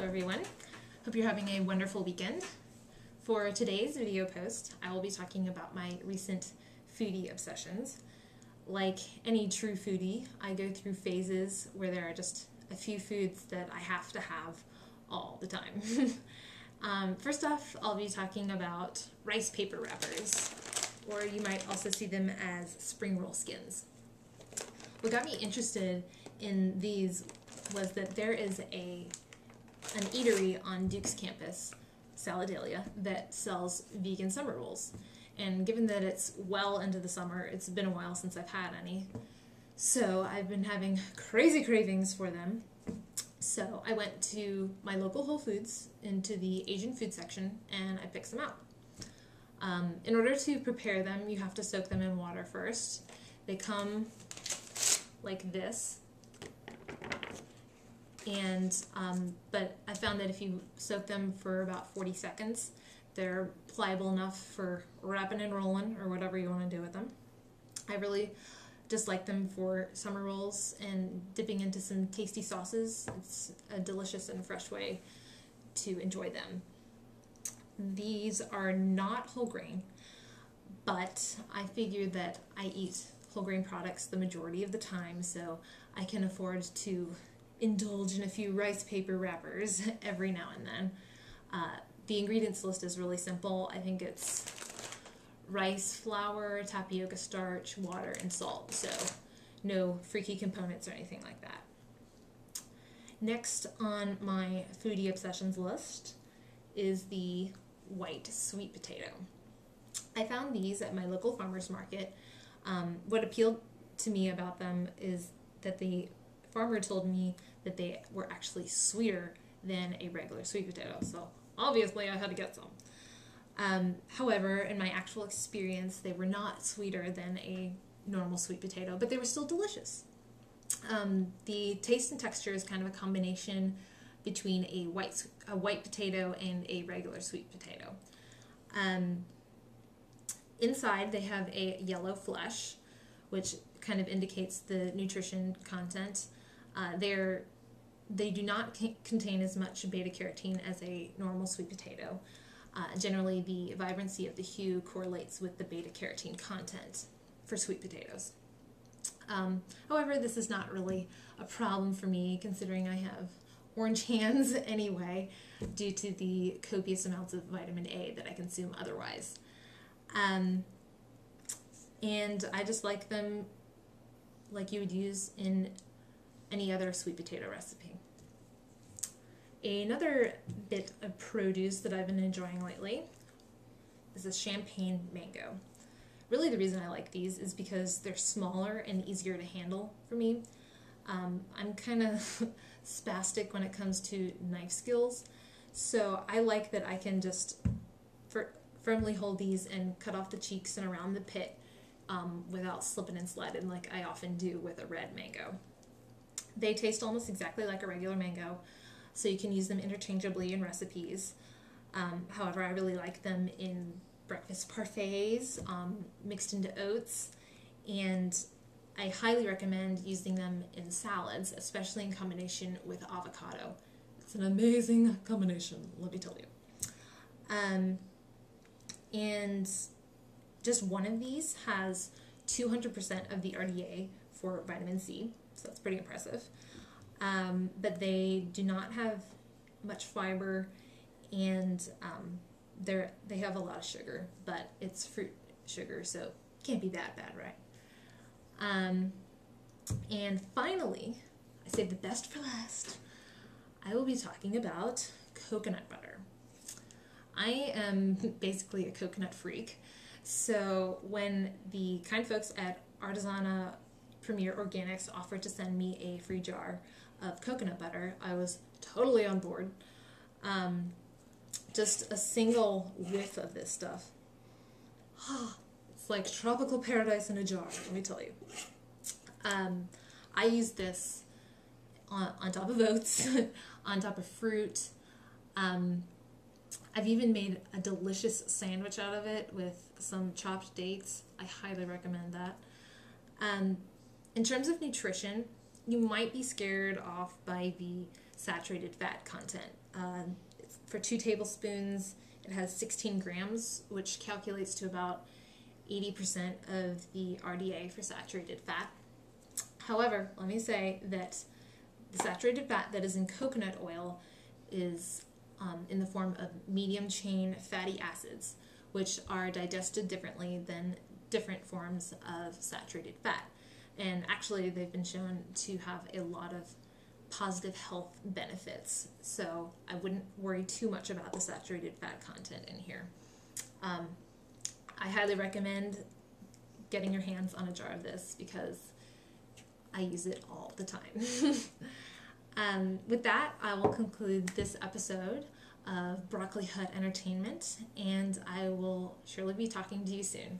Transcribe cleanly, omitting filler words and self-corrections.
everyone. Hope you're having a wonderful weekend. For today's video post, I will be talking about my recent foodie obsessions. Like any true foodie, I go through phases where there are just a few foods that I have to have all the time. First off, I'll be talking about rice paper wrappers, or you might also see them as spring roll skins. What got me interested in these was that there is an eatery on Duke's campus, Saladelia, that sells vegan summer rolls. And given that it's well into the summer, it's been a while since I've had any. So I've been having crazy cravings for them. So I went to my local Whole Foods into the Asian food section and I picked some out. In order to prepare them, you have to soak them in water first. They come like this. And but I found that if you soak them for about 40 seconds, they're pliable enough for wrapping and rolling or whatever you want to do with them. I really just like them for summer rolls and dipping into some tasty sauces. It's a delicious and fresh way to enjoy them. These are not whole grain, but I figured that I eat whole grain products the majority of the time, so I can afford to indulge in a few rice paper wrappers every now and then. The ingredients list is really simple. I think it's rice flour, tapioca starch, water, and salt, so no freaky components or anything like that. Next on my foodie obsessions list is the white sweet potato. I found these at my local farmer's market. What appealed to me about them is that the farmer told me that they were actually sweeter than a regular sweet potato, so obviously I had to get some. However, in my actual experience, they were not sweeter than a normal sweet potato, but they were still delicious. The taste and texture is kind of a combination between a white potato and a regular sweet potato. Inside they have a yellow flesh, which kind of indicates the nutrition content. They do not contain as much beta-carotene as a normal sweet potato. Generally, the vibrancy of the hue correlates with the beta-carotene content for sweet potatoes. However, this is not really a problem for me, considering I have orange hands anyway, due to the copious amounts of vitamin A that I consume otherwise. And I just like them like you would use in any other sweet potato recipe. Another bit of produce that I've been enjoying lately is a champagne mango. Really the reason I like these is because they're smaller and easier to handle for me. I'm kind of spastic when it comes to knife skills, so I like that I can just firmly hold these and cut off the cheeks and around the pit without slipping and sliding like I often do with a red mango. They taste almost exactly like a regular mango, so you can use them interchangeably in recipes. However, I really like them in breakfast parfaits, mixed into oats, and I highly recommend using them in salads, especially in combination with avocado. It's an amazing combination, let me tell you. And just one of these has 200% of the RDA for vitamin C, so that's pretty impressive. But they do not have much fiber, and they have a lot of sugar, but it's fruit sugar, so it can't be that bad, right? And finally, I saved the best for last. I will be talking about coconut butter. I am basically a coconut freak, so when the kind folks at Artisana Premier Organics offered to send me a free jar of coconut butter, I was totally on board. Just a single whiff of this stuff. It's like tropical paradise in a jar, let me tell you. I use this on top of oats, on top of fruit. I've even made a delicious sandwich out of it with some chopped dates. I highly recommend that. In terms of nutrition, you might be scared off by the saturated fat content For 2 tablespoons, it has 16 grams, which calculates to about 80% of the RDA for saturated fat. However, let me say that the saturated fat that is in coconut oil is in the form of medium chain fatty acids, which are digested differently than different forms of saturated fat. And actually, they've been shown to have a lot of positive health benefits. So I wouldn't worry too much about the saturated fat content in here. I highly recommend getting your hands on a jar of this because I use it all the time. With that, I will conclude this episode of Broccoli Hut Entertainment, and I will surely be talking to you soon.